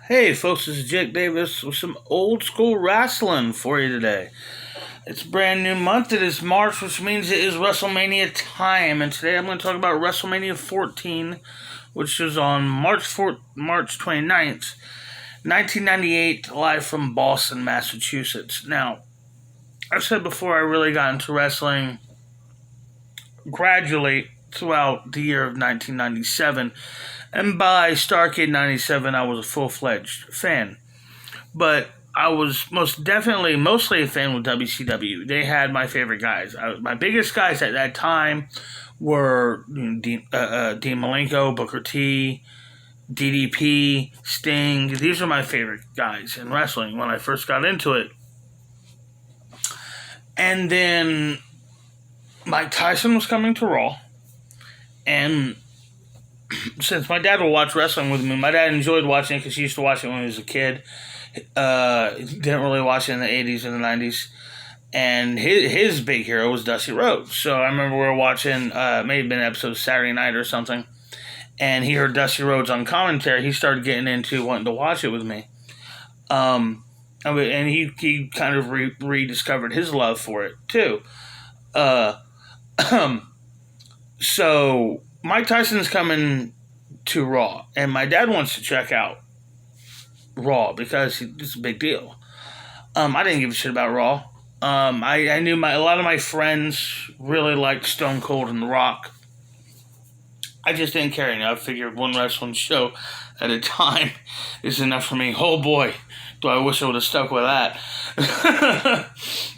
Hey folks, this is Jake Davis with some old school wrestling for you today. It's a brand new month. It is March, which means it is WrestleMania time. And today I'm going to talk about WrestleMania 14, which is on March 29th, 1998, live from Boston, Massachusetts. Now, I've said before I really got into wrestling gradually throughout the year of 1997. And by Starrcade 97, I was a full-fledged fan. But I was mostly a fan with WCW. They had my favorite guys. My biggest guys at that time were Dean Malenko, Booker T, DDP, Sting. These are my favorite guys in wrestling when I first got into it. And then Mike Tyson was coming to Raw. And since my dad would watch wrestling with me, my dad enjoyed watching it because he used to watch it when he was a kid. Didn't really watch it in the 80s and the 90s. And his big hero was Dusty Rhodes. So I remember we were watching, may have been an episode of Saturday Night or something, and he heard Dusty Rhodes on commentary. He started getting into wanting to watch it with me. And he kind of rediscovered his love for it, too. So Mike Tyson's coming to Raw, and my dad wants to check out Raw because it's a big deal. I didn't give a shit about Raw. I knew a lot of my friends really liked Stone Cold and The Rock. I just didn't care. I figured one wrestling show at a time is enough for me. Oh boy, do I wish I would have stuck with that.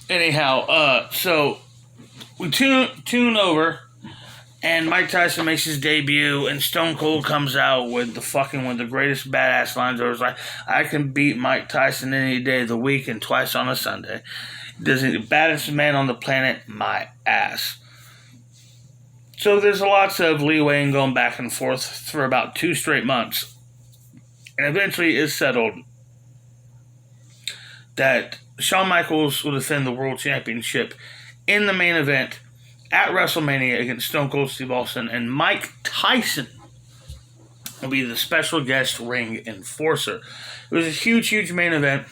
Anyhow, so we tune over. And Mike Tyson makes his debut, and Stone Cold comes out with one of the greatest badass lines. Where it was like, I can beat Mike Tyson any day of the week and twice on a Sunday. Doesn't the baddest man on the planet, my ass. So there's lots of leeway in going back and forth for about 2 straight months. And eventually it's settled that Shawn Michaels will defend the World Championship in the main event at WrestleMania against Stone Cold Steve Austin, and Mike Tyson will be the special guest ring enforcer. It was a huge, huge main event,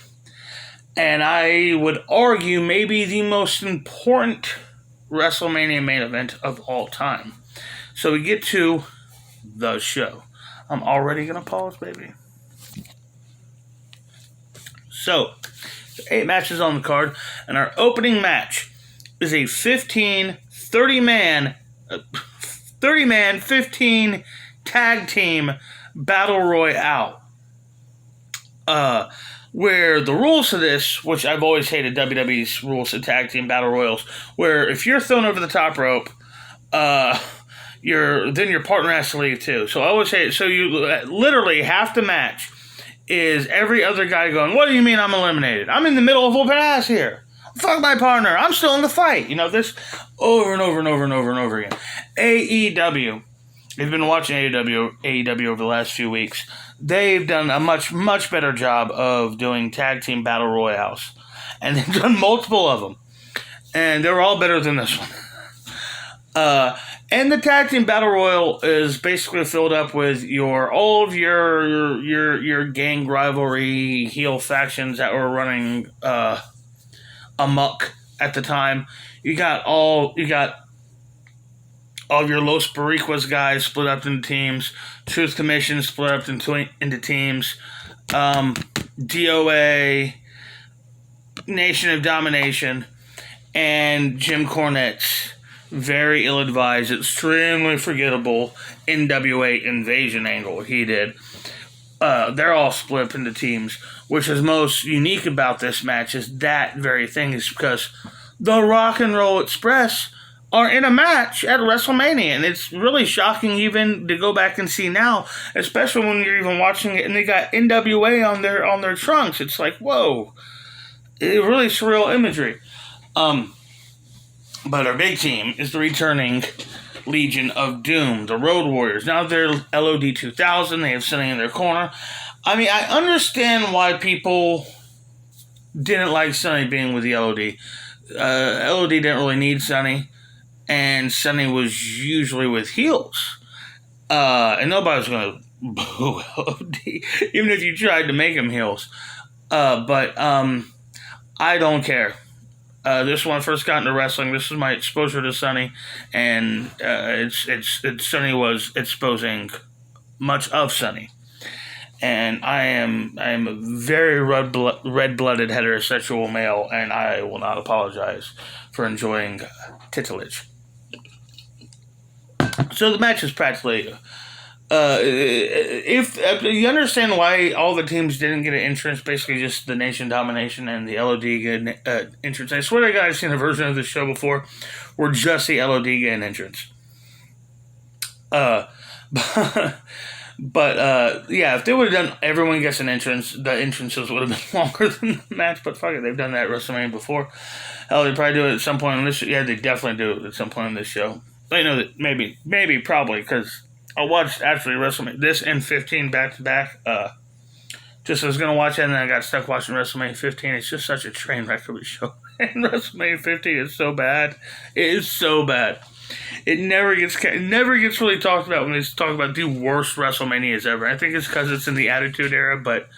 and I would argue maybe the most important WrestleMania main event of all time. So we get to the show. I'm already going to pause, baby. So, 8 matches on the card, and our opening match is a 30-man, 15 tag team battle royale. Where the rules to this, which I've always hated WWE's rules to tag team battle royals, where if you're thrown over the top rope, then your partner has to leave too. So I always hate it. So you literally half the match is every other guy going, "What do you mean I'm eliminated? I'm in the middle of whooping ass here. Fuck my partner. I'm still in the fight." This over and over and over and over and over again. AEW. If you've been watching AEW over the last few weeks, they've done a much, much better job of doing tag team battle royales. And they've done multiple of them. And they're all better than this one. And the tag team battle royal is basically filled up with all of your gang rivalry heel factions that were running amok at the time. You got all of your Los Boricuas guys split up into teams. Truth Commission split up into teams. DOA, Nation of Domination, and Jim Cornette's very ill-advised, extremely forgettable NWA invasion angle he did. They're all split up into teams. Which is most unique about this match is that very thing, is because the Rock and Roll Express are in a match at WrestleMania, and it's really shocking even to go back and see now, especially when you're even watching it and they got NWA on their trunks. It's like, whoa, it's really surreal imagery. But our big team is the returning Legion of Doom, the Road Warriors. Now they're LOD 2000. They have Sonny in their corner. I mean, I understand why people didn't like Sonny being with the LOD. LOD didn't really need Sonny, and Sonny was usually with heels. And nobody was going to Boo LOD. Even if you tried to make them heels. But I don't care. This is when I first got into wrestling. This is my exposure to Sonny, and Sonny was exposing much of Sonny. And I am a very red-blooded heterosexual male, and I will not apologize for enjoying titillage. So the match is practically. If you understand why all the teams didn't get an entrance, basically just the Nation Domination and the LOD get an entrance. I swear to God, I've seen a version of this show before where just the LOD get an entrance. But yeah, if they would have done everyone gets an entrance, the entrances would have been longer than the match. But fuck it, they've done that at WrestleMania before. Hell, they probably do it at some point in this show. Yeah, they definitely do it at some point in this show. I know that maybe, probably, because I watched actually WrestleMania, this and 15 back to back. Just I was gonna watch it and then I got stuck watching WrestleMania 15. It's just such a train wreck of a show. And WrestleMania 15 is so bad. It is so bad. It never gets really talked about when they talk about the worst WrestleManias ever. I think it's because it's in the Attitude Era, but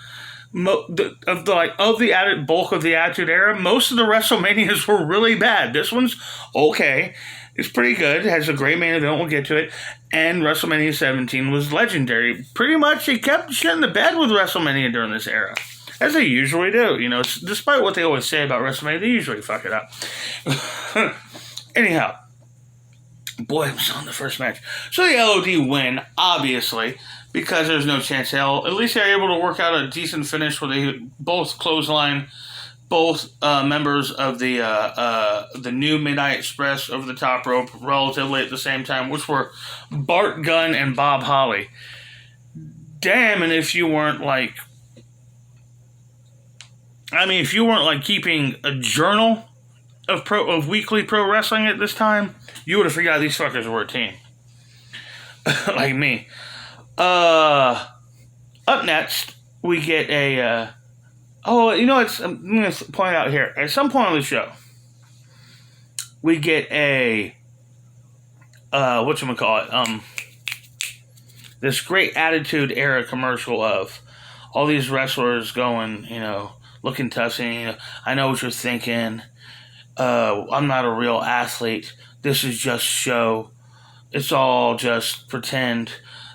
bulk of the Attitude Era, most of the WrestleManias were really bad. This one's okay. It's pretty good. It has a great main event. We'll get to it. And WrestleMania 17 was legendary. Pretty much, they kept shit in the bed with WrestleMania during this era. As they usually do. You know, despite what they always say about WrestleMania, they usually fuck it up. Anyhow. Boy, I'm still in the first match. So the LOD win, obviously, because there's no chance hell. At least they're able to work out a decent finish where they both clothesline both members of the new Midnight Express over the top rope relatively at the same time, which were Bart Gunn and Bob Holly. Damn, and if you weren't keeping a journal of weekly pro wrestling at this time, you would have forgot these fuckers were a team. Like me. Up next, we get a... I'm going to point out here. At some point on the show, we get a... this great Attitude Era commercial of all these wrestlers going, looking tough, saying, I know what you're thinking. I'm not a real athlete. This is just show. It's all just pretend.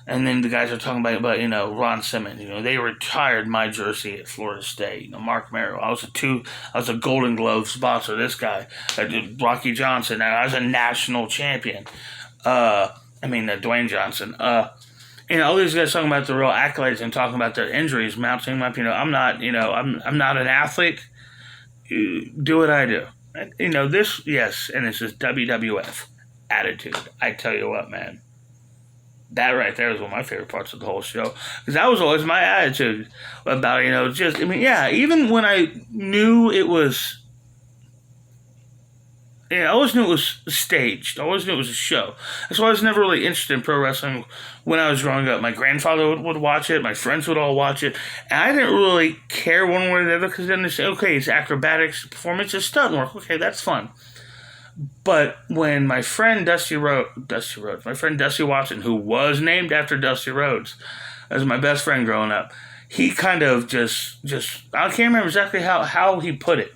And then the guys are talking about Ron Simmons. They retired my jersey at Florida State. Mark Merrill. I was a Golden Glove sponsor. This guy, Rocky Johnson. I was a national champion. Dwayne Johnson. All these guys talking about the real accolades and talking about their injuries, mounting them up. I'm not an athlete. Do what I do. This, yes, and this is WWF Attitude. I tell you what, man. That right there is one of my favorite parts of the whole show. Because that was always my attitude about, even when I knew it was... I always knew it was staged. I always knew it was a show. That's why I was never really interested in pro wrestling when I was growing up. My grandfather would watch it. My friends would all watch it. And I didn't really care one way or the other because then they say, okay, it's acrobatics, performance, it's stunt work. Okay, that's fun. But when my friend Dusty Watson, who was named after Dusty Rhodes, as my best friend growing up, he kind of just I can't remember exactly how he put it.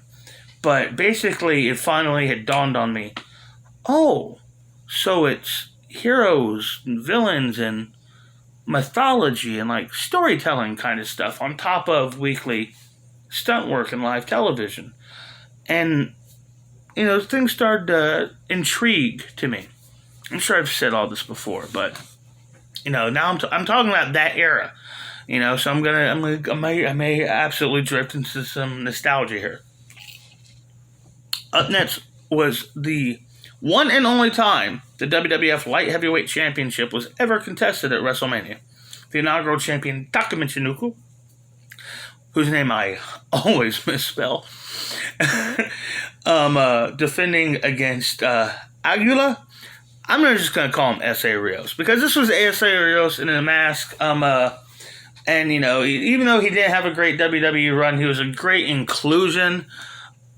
But basically, it finally had dawned on me, oh, so it's heroes and villains and mythology and storytelling kind of stuff on top of weekly stunt work and live television. And, things started to intrigue to me. I'm sure I've said all this before, but, now I'm talking about that era. So I may absolutely drift into some nostalgia here. Up next was the one and only time the WWF Light Heavyweight Championship was ever contested at WrestleMania. The inaugural champion Taka Michinoku, whose name I always misspell, defending against Aguila. I'm just going to call him S.A. Rios, because this was S.A. Rios in a mask. And, even though he didn't have a great WWE run, he was a great inclusion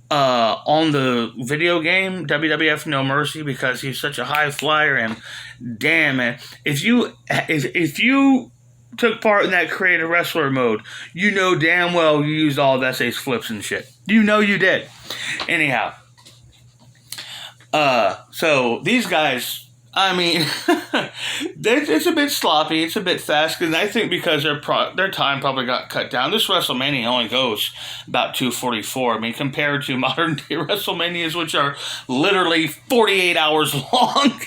on the video game WWF No Mercy, because he's such a high flyer. And damn, man, if you took part in that creative wrestler mode, you know damn well you used all of SA's flips and shit. You know you did. Anyhow. So these guys, I mean, it's a bit sloppy, it's a bit fast, and I think because their time probably got cut down. This WrestleMania only goes about 2:44. I mean, compared to modern day WrestleManias, which are literally 48 hours long.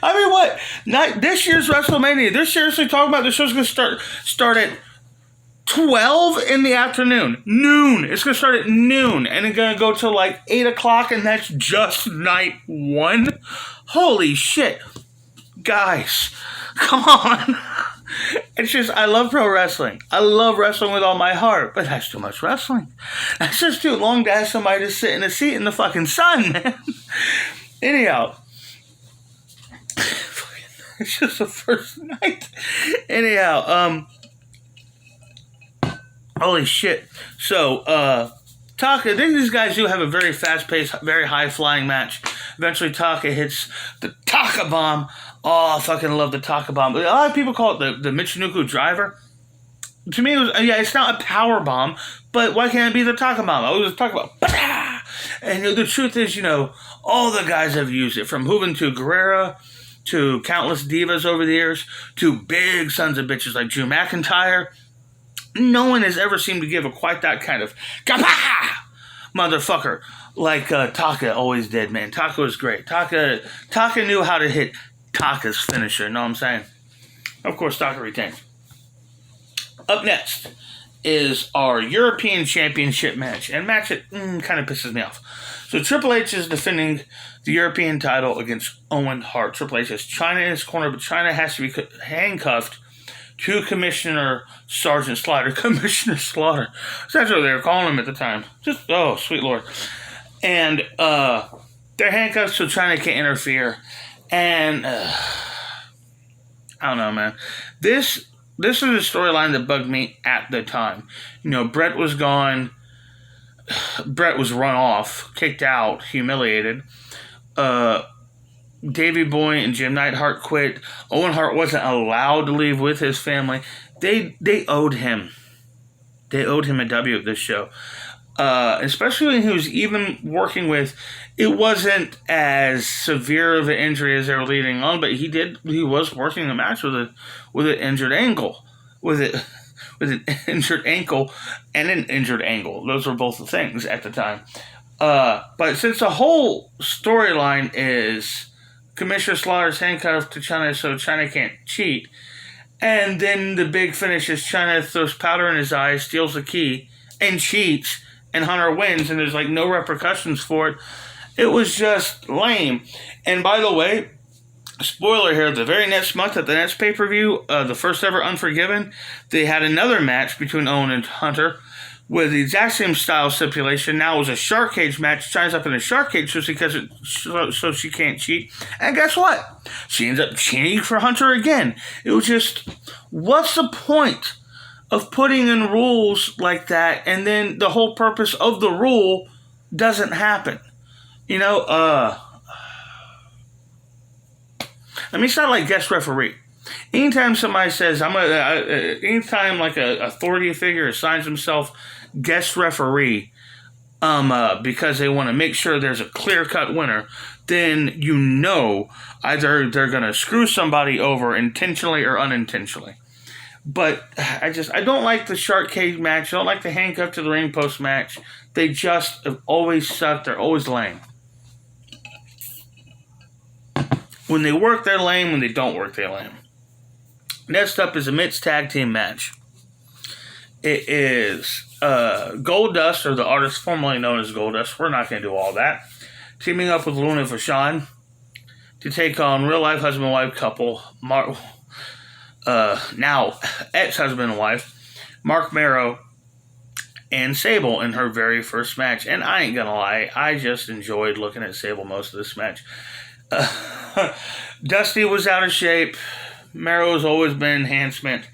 I mean, what? Not this year's WrestleMania. They're seriously talking about the show's going to start at 12 in the afternoon. Noon. It's going to start at noon. And it's going to go till like 8 o'clock, and that's just night one. Holy shit. Guys, come on. It's just, I love pro wrestling. I love wrestling with all my heart, but that's too much wrestling. That's just too long to ask somebody to sit in a seat in the fucking sun, man. Anyhow. It's just the first night. Anyhow, holy shit. So, Taka, I think these guys do have a very fast-paced, very high-flying match. Eventually, Taka hits the Taka Bomb. Oh, I fucking love the Taka Bomb. A lot of people call it the Michinoku Driver. To me, it's not a power bomb, but why can't it be the Taka Bomb? I was talking about, bah! And the truth is, all the guys have used it, from Juventud Guerrera to countless divas over the years, to big sons of bitches like Drew McIntyre. No one has ever seemed to give quite that kind of kapah motherfucker like Taka always did, man. Taka was great. Taka knew how to hit Taka's finisher, know what I'm saying? Of course, Taka retained. Up next is our European Championship match, and match that kind of pisses me off. So Triple H is defending the European title against Owen Hart. Triple H has China in his corner, but China has to be handcuffed to Commissioner Sergeant Slaughter. Commissioner Slaughter. That's what they were calling him at the time. Just, oh, sweet Lord. And they're handcuffed so China can't interfere. And I don't know, man. This is a storyline that bugged me at the time. Brett was gone. Brett was run off, kicked out, humiliated. Davey Boy and Jim Neidhart quit. Owen Hart wasn't allowed to leave with his family. They owed him. They owed him a W at this show. Especially when he was even working with, it wasn't as severe of an injury as they were leading on, but he was working a match with an injured ankle. With an injured ankle and an injured angle. Those were both the things at the time. But since the whole storyline is Commissioner Slaughter's handcuffed to China so China can't cheat, and then the big finish is China throws powder in his eyes, steals the key, and cheats, and Hunter wins, and there's no repercussions for it. It was just lame. And by the way, spoiler here, the very next month at the next pay-per-view, the first ever Unforgiven, they had another match between Owen and Hunter with the exact same style stipulation. Now it was a shark cage match. China's up in a shark cage so she can't cheat. And guess what? She ends up cheating for Hunter again. It was just, what's the point of putting in rules like that and then the whole purpose of the rule doesn't happen? It's not like guest referee. Anytime somebody says, anytime like a authority figure assigns himself guest referee, because they want to make sure there's a clear-cut winner, then either they're going to screw somebody over intentionally or unintentionally. But I don't like the shark cage match. I don't like the handcuff to the ring post match. They just have always sucked. They're always lame. When they work, they're lame. When they don't work, they're lame. Next up is a mixed tag team match. It is Goldust, or the artist formerly known as Goldust. We're not going to do all that. Teaming up with Luna Vachon to take on real-life husband-and-wife couple, now ex-husband and wife, Mark Marrow and Sable in her very first match. And I ain't going to lie, I just enjoyed looking at Sable most of this match. Dusty was out of shape. Marrow's always been enhancement.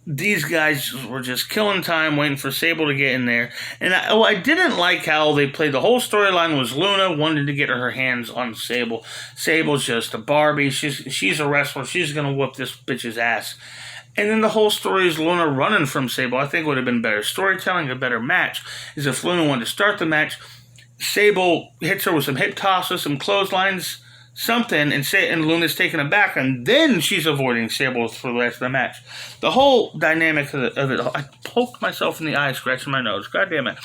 These guys were just killing time waiting for Sable to get in there. And I didn't like how they played. The whole storyline was Luna wanted to get her hands on Sable. Sable's just a Barbie. She's a wrestler. She's going to whoop this bitch's ass. And then the whole story is Luna running from Sable. I think it would have been better storytelling, a better match, is if Luna wanted to start the match. Sable hits her with some hip tosses, some clotheslines, something, and Luna's taken aback, and then she's avoiding Sable for the rest of the match. The whole dynamic of it, I poked myself in the eye, scratching my nose. God damn it.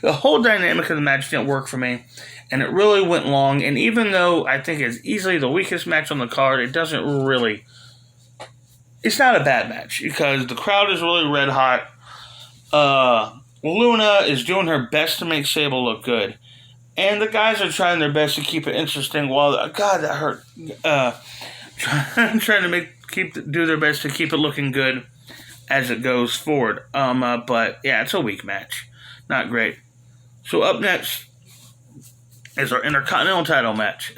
The whole dynamic of the match didn't work for me, and it really went long, and even though I think it's easily the weakest match on the card, it doesn't really... It's not a bad match, because the crowd is really red hot. Luna is doing her best to make Sable look good. And the guys are trying their best to keep it interesting while... God, that hurt. Trying to do their best to keep it looking good as it goes forward. But, yeah, it's a weak match. Not great. So up next is our Intercontinental title match.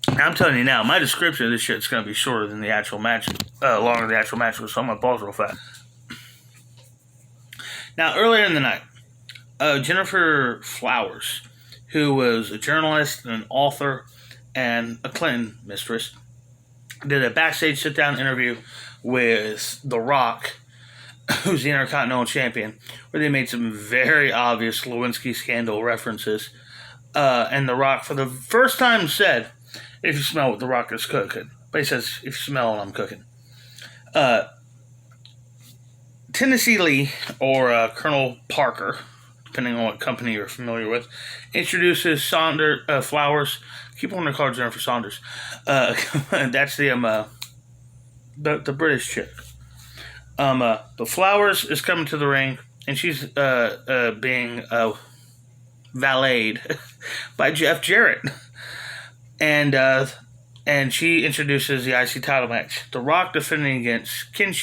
I'm telling you now, my description of this shit's going to be shorter than the actual match, longer than the actual match, so I'm going to pause real fast. Now, earlier in the night, Jennifer Flowers, who was a journalist and an author and a Clinton mistress, did a backstage sit-down interview with The Rock, who's the Intercontinental Champion, where they made some very obvious Lewinsky scandal references. And The Rock, for the first time, said, if you smell what The Rock is cooking. But he says, if you smell what I'm cooking. Tennessee Lee, or Colonel Parker, depending on what company you're familiar with, introduces Flowers. I keep wanting to call her Jennifer Saunders. That's the British chick. The Flowers is coming to the ring, and she's being valeted by Jeff Jarrett. And she introduces the IC title match. The Rock defending against Ken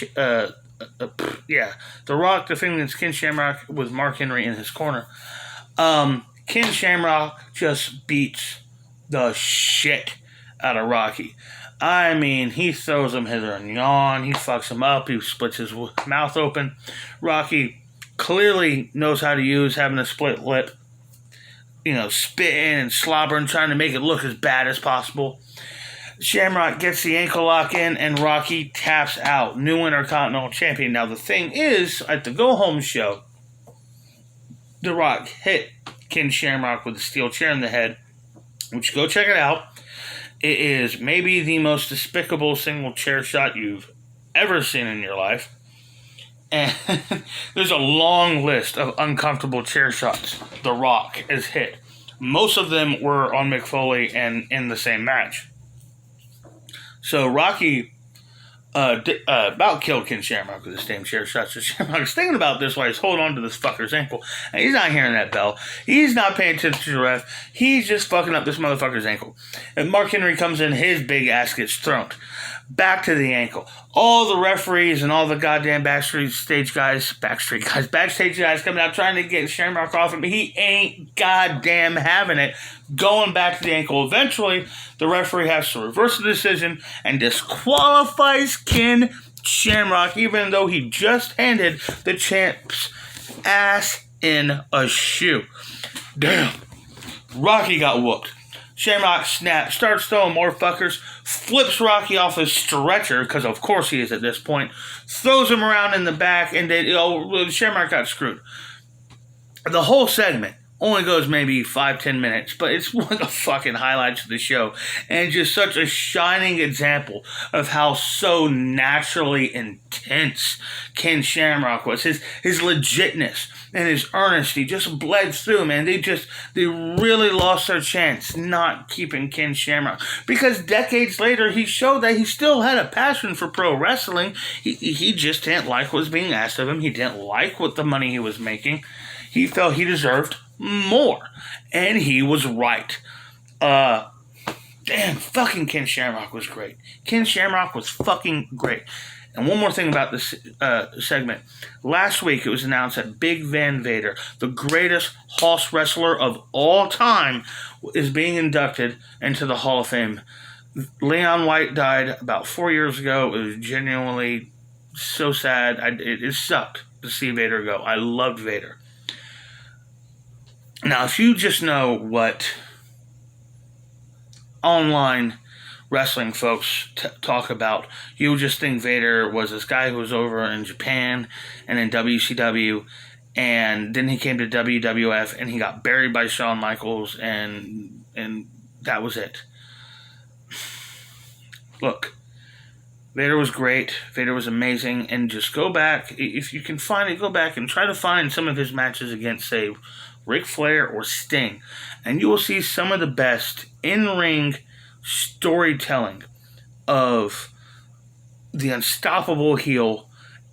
Shamrock with Mark Henry in his corner. Ken Shamrock just beats the shit out of Rocky. I mean, he throws him hither and yon. He fucks him up. He splits his mouth open. Rocky clearly knows how to use having a split lip. Spitting and slobbering, trying to make it look as bad as possible. Shamrock gets the ankle lock in, and Rocky taps out. New Intercontinental Champion. Now, the thing is, at the go-home show, The Rock hit Ken Shamrock with a steel chair in the head, which, go check it out. It is maybe the most despicable single chair shot you've ever seen in your life. And there's a long list of uncomfortable chair shots The Rock has hit. Most of them were on Mick Foley and in the same match. So Rocky about killed Ken Shamrock with the same chair shots. So Shamrock's thinking about this while he's holding on to this fucker's ankle. And he's not hearing that bell. He's not paying attention to the ref. He's just fucking up this motherfucker's ankle. And Mark Henry comes in, his big ass gets thrown. Back to the ankle. All the referees and all the goddamn backstage guys coming out trying to get Shamrock off him. He ain't goddamn having it. Going back to the ankle. Eventually, the referee has to reverse the decision and disqualifies Ken Shamrock, even though he just handed the champ's ass in a shoe. Damn. Rocky got whooped. Shamrock snaps, starts throwing more fuckers, flips Rocky off his stretcher, because of course he is at this point, throws him around in the back, and Shamrock got screwed. The whole segment only goes maybe 5-10 minutes, but it's one of the fucking highlights of the show, and just such a shining example of how so naturally intense Ken Shamrock was. His legitness and his earnesty just bled through, man. They really lost their chance not keeping Ken Shamrock. Because decades later, he showed that he still had a passion for pro wrestling. He just didn't like what was being asked of him. He didn't like what the money he was making. He felt he deserved more. And he was right. Damn, fucking Ken Shamrock was great. Ken Shamrock was fucking great. And one more thing about this segment. Last week, it was announced that Big Van Vader, the greatest horse wrestler of all time, is being inducted into the Hall of Fame. Leon White died about 4 years ago. It was genuinely so sad. It sucked to see Vader go. I loved Vader. Now, if you just know what online wrestling folks talk about, you would just think Vader was this guy who was over in Japan and in WCW, and then he came to WWF and he got buried by Shawn Michaels, and that was it. Look, Vader was great. Vader was amazing. And just go back, if you can find it, go back and try to find some of his matches against, say, Ric Flair or Sting. And you will see some of the best in-ring storytelling of the unstoppable heel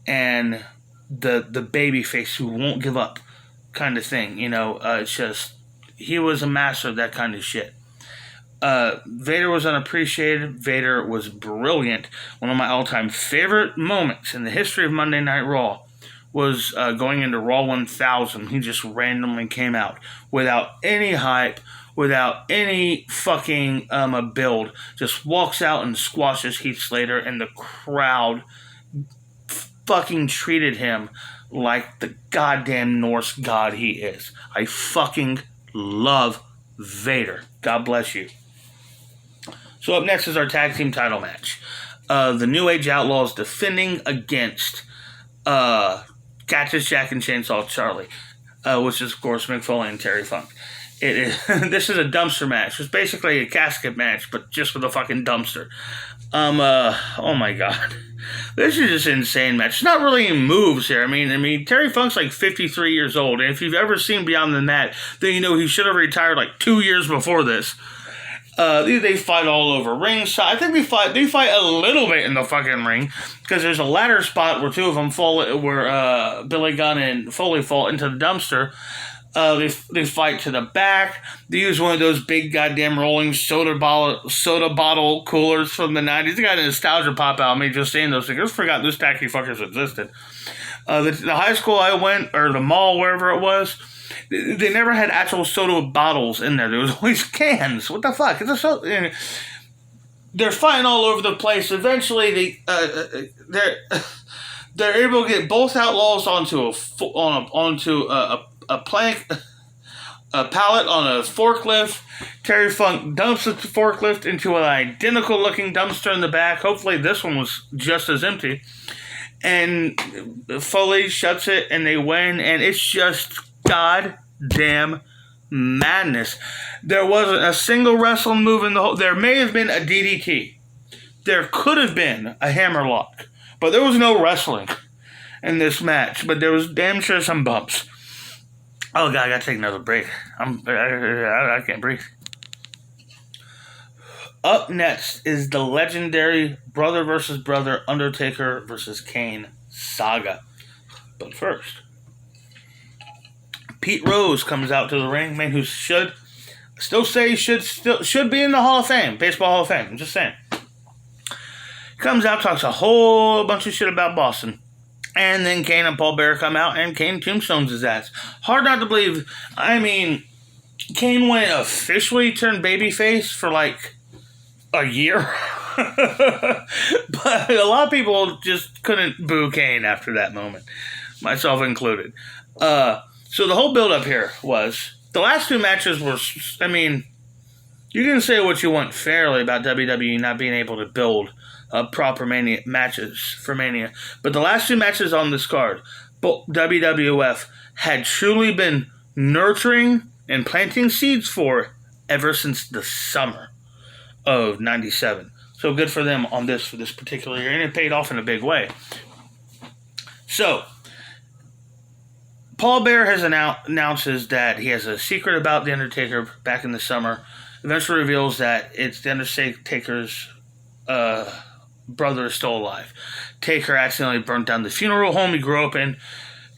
and the baby face who won't give up kind of thing. It's just, he was a master of that kind of shit. Vader was unappreciated. Vader was brilliant. One of my all-time favorite moments in the history of Monday Night Raw was going into Raw 1000. He just randomly came out without any hype, without any fucking build. Just walks out and squashes Heath Slater, and the crowd fucking treated him like the goddamn Norse god he is. I fucking love Vader. God bless you. So up next is our tag team title match. The New Age Outlaws defending against Cactus Jack and Chainsaw Charlie, which is, of course, Mick Foley and Terry Funk. This is a dumpster match. It's basically a casket match, but just with a fucking dumpster. Oh my god. This is just an insane match. It's not really any moves here. I mean, Terry Funk's like 53 years old, and if you've ever seen Beyond the Mat, then you know he should have retired like 2 years before this. They fight all over ringside. I think they fight a little bit in the fucking ring, because there's a ladder spot where two of them fall, where Billy Gunn and Foley fall into the dumpster. They fight to the back. They use one of those big goddamn rolling soda bottle coolers from the 90s. They got a nostalgia pop out of me just saying those things. I just forgot those tacky fuckers existed. The high school I went, or the mall, wherever it was, they never had actual soda bottles in there. There was always cans. What the fuck? It's a soda. They're fighting all over the place. Eventually, they're able to get both outlaws onto a plank, a pallet on a forklift. Terry Funk dumps the forklift into an identical looking dumpster in the back. Hopefully this one was just as empty. And Foley shuts it and they win, and it's just goddamn madness. There wasn't a single wrestling move in the whole. There may have been a DDT. There could have been a hammerlock, but there was no wrestling in this match. But there was damn sure some bumps. Oh god, I gotta take another break. I can't breathe. Up next is the legendary brother versus brother Undertaker versus Kane saga. But first, Pete Rose comes out to the ring, man, who should be in the Hall of Fame, Baseball Hall of Fame. I'm just saying. Comes out, talks a whole bunch of shit about Boston. And then Kane and Paul Bearer come out, and Kane tombstones his ass. Hard not to believe. I mean, Kane went officially turned babyface for like a year. But a lot of people just couldn't boo Kane after that moment, myself included. So the whole build-up here was, the last two matches were, I mean, you can say what you want fairly about WWE not being able to build proper Mania matches for Mania. But the last two matches on this card, WWF had truly been nurturing and planting seeds for ever since the summer of 97. So good for them on this, for this particular year, and it paid off in a big way. So, Paul Bearer has announces that he has a secret about The Undertaker back in the summer. Eventually reveals that it's The Undertaker's brother is still alive. Taker accidentally burnt down the funeral home he grew up in,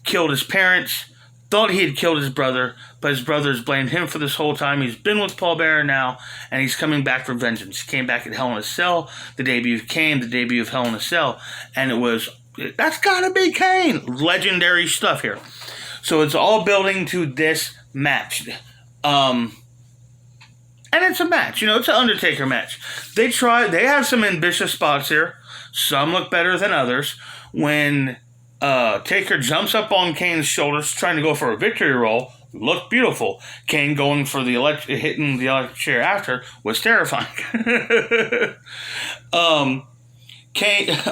killed his parents, thought he had killed his brother, but his brother's blamed him for this whole time. He's been with Paul Bearer now, and he's coming back for vengeance. He came back at Hell in a Cell, the debut of Kane, the debut of Hell in a Cell, and it was, that's gotta be Kane! Legendary stuff here. So it's all building to this match. And it's a match, it's an Undertaker match. They have some ambitious spots here. Some look better than others. When Taker jumps up on Kane's shoulders trying to go for a victory roll, looked beautiful. Kane going for the hitting the electric chair after was terrifying.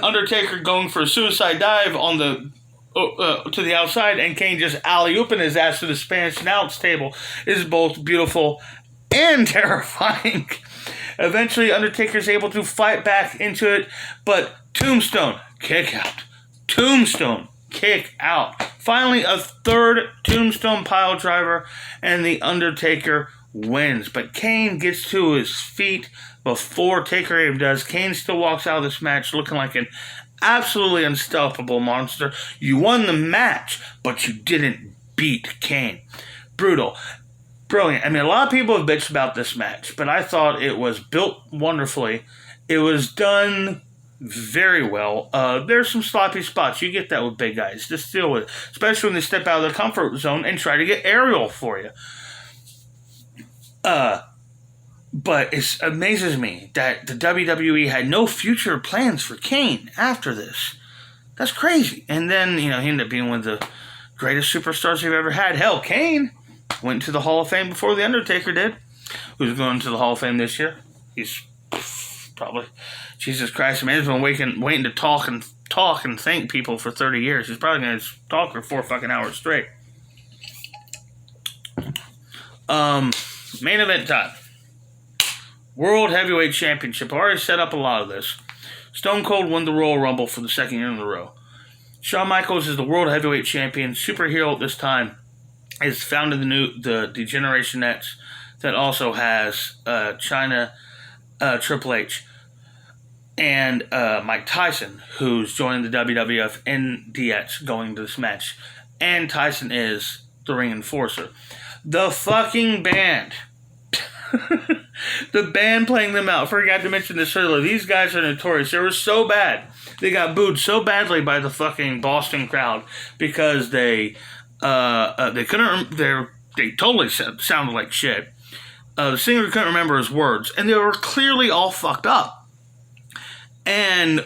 Undertaker going for a suicide dive on the to the outside, and Kane just alley-ooping his ass to the Spanish announce table is both beautiful and terrifying. Eventually, Undertaker's able to fight back into it, but Tombstone, kick out. Tombstone, kick out. Finally, a third Tombstone pile driver, and the Undertaker wins. But Kane gets to his feet before Taker even does. Kane still walks out of this match looking like an absolutely unstoppable monster. You won the match, but you didn't beat Kane. Brutal. Brilliant. I mean, a lot of people have bitched about this match, but I thought it was built wonderfully. It was done very well. There's some sloppy spots. You get that with big guys. Just deal with it. Especially when they step out of their comfort zone and try to get aerial for you. But it amazes me that the WWE had no future plans for Kane after this. That's crazy. And then, he ended up being one of the greatest superstars they've ever had. Hell, Kane went to the Hall of Fame before The Undertaker did. Who's going to the Hall of Fame this year? He's probably... Jesus Christ, man, he's been waiting to talk and thank people for 30 years. He's probably going to talk for 4 fucking hours straight. Main event time. World Heavyweight Championship. I already set up a lot of this. Stone Cold won the Royal Rumble for the second year in a row. Shawn Michaels is the World Heavyweight Champion. Superhero at this time is found in the Generation X that also has China, Triple H, and Mike Tyson, who's joining the WWF in DX going to this match. And Tyson is the ring enforcer. The fucking band. The band playing them out. Forgot to mention this earlier. These guys are notorious. They were so bad. They got booed so badly by the fucking Boston crowd because they couldn't. They totally sounded like shit. The singer couldn't remember his words, and they were clearly all fucked up. And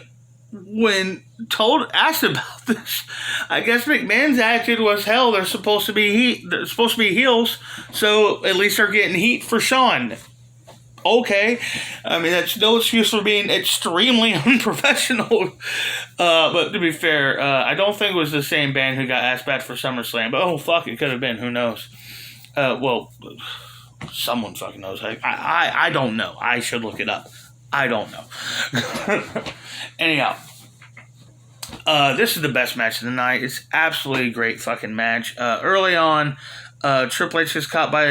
when asked about this, I guess McMahon's attitude was, hell, they're supposed to be heels, so at least they're getting heat for Shawn. Okay. I mean, that's no excuse for being extremely unprofessional. But to be fair, I don't think it was the same band who got asked back for SummerSlam, but oh fuck, it could have been, who knows. Well, someone fucking knows. I don't know. I should look it up. I don't know. Anyhow, this is the best match of the night. It's absolutely a great fucking match. Early on, Triple H gets caught by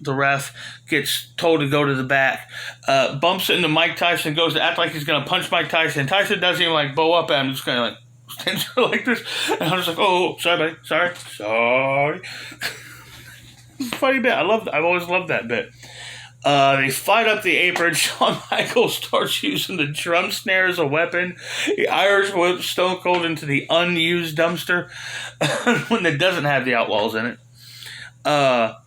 the ref, gets told to go to the back, bumps into Mike Tyson, goes to act like he's going to punch Mike Tyson. Tyson doesn't even bow up at him, just kind of stands there like this. And I'm just like, oh, sorry, buddy. Sorry. It's a funny bit. I've always loved that bit. They fight up the apron. Shawn Michaels starts using the drum snare as a weapon. He Irish whips Stone Cold into the unused dumpster when it doesn't have the Outlaws in it. At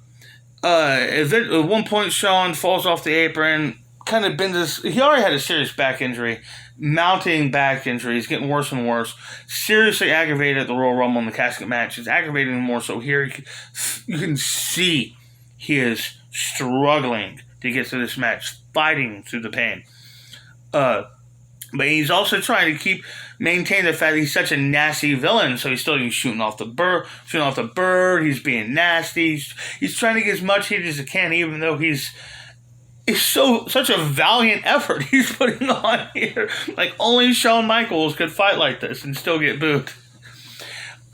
one point, Shawn falls off the apron, kind of bends his... He already had a serious back injury, mounting back injury. He's getting worse and worse. Seriously aggravated at the Royal Rumble in the casket match. It's aggravating more so here. You can see he is struggling to get through this match, fighting through the pain. But he's also trying to maintain the fact that he's such a nasty villain, so he's still shooting off the bird. He's being nasty. He's trying to get as much heat as he can, even though it's such a valiant effort he's putting on here. Like, only Shawn Michaels could fight like this and still get booed.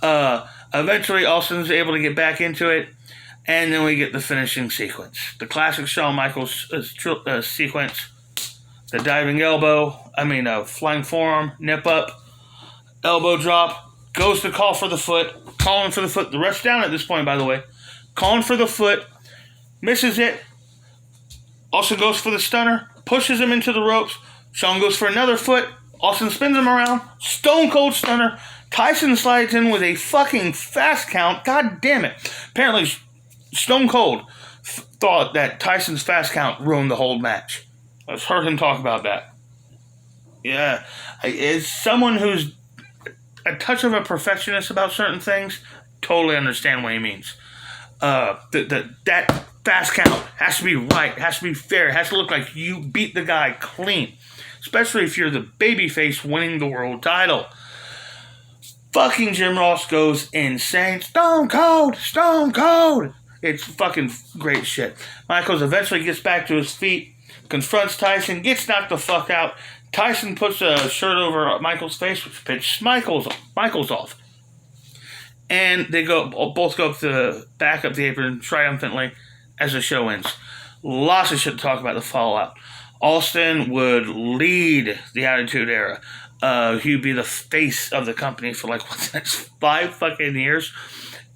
Eventually, Austin's able to get back into it. And then we get the finishing sequence. The classic Shawn Michaels sequence. The diving elbow. Flying forearm. Nip up. Elbow drop. Goes to call for the foot. Calling for the foot. The ref's down at this point, by the way. Calling for the foot. Misses it. Austin goes for the stunner. Pushes him into the ropes. Shawn goes for another foot. Austin spins him around. Stone Cold stunner. Tyson slides in with a fucking fast count. God damn it. Apparently... Stone Cold thought that Tyson's fast count ruined the whole match. I've heard him talk about that. Yeah. As someone who's a touch of a perfectionist about certain things, totally understand what he means. That fast count has to be right, has to be fair, it has to look like you beat the guy clean, especially if you're the babyface winning the world title. Fucking Jim Ross goes insane. Stone Cold! Stone Cold! It's fucking great shit. Michaels eventually gets back to his feet, confronts Tyson, gets knocked the fuck out. Tyson puts a shirt over Michaels' face, which pisses Michaels off. And they both go up to the back of the apron triumphantly as the show ends. Lots of shit to talk about the fallout. Austin would lead the Attitude Era. He'd be the face of the company for like what's the next 5 fucking years.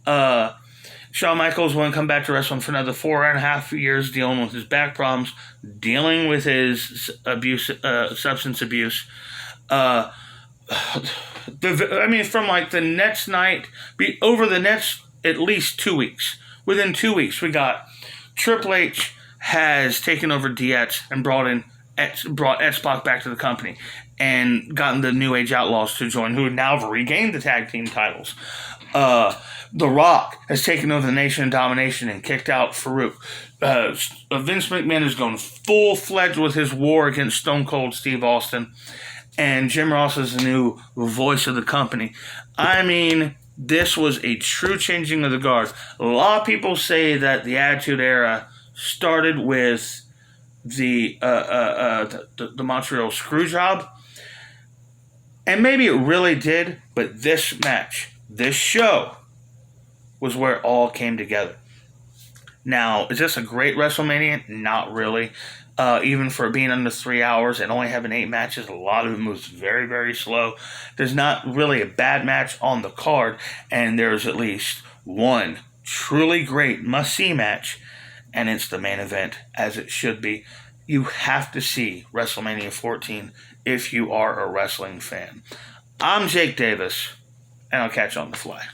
Shawn Michaels wouldn't come back to wrestling for another 4.5 years, dealing with his back problems, dealing with his substance abuse. From like the next night, over the next at least 2 weeks. Within 2 weeks, we got Triple H has taken over DX and brought X-Pac back to the company and gotten the New Age Outlaws to join, who now have regained the tag team titles. The Rock has taken over the Nation of Domination and kicked out Farouk. Vince McMahon is going full-fledged with his war against Stone Cold Steve Austin. And Jim Ross is the new voice of the company. I mean, this was a true changing of the guard. A lot of people say that the Attitude Era started with the Montreal Screwjob. And maybe it really did, but this match, this show, was where it all came together. Now, is this a great WrestleMania? Not really. Even for being under 3 hours and only having 8 matches, a lot of it moves very, very slow. There's not really a bad match on the card, and there's at least one truly great must-see match, and it's the main event, as it should be. You have to see WrestleMania 14 if you are a wrestling fan. I'm Jake Davis, and I'll catch you on the fly.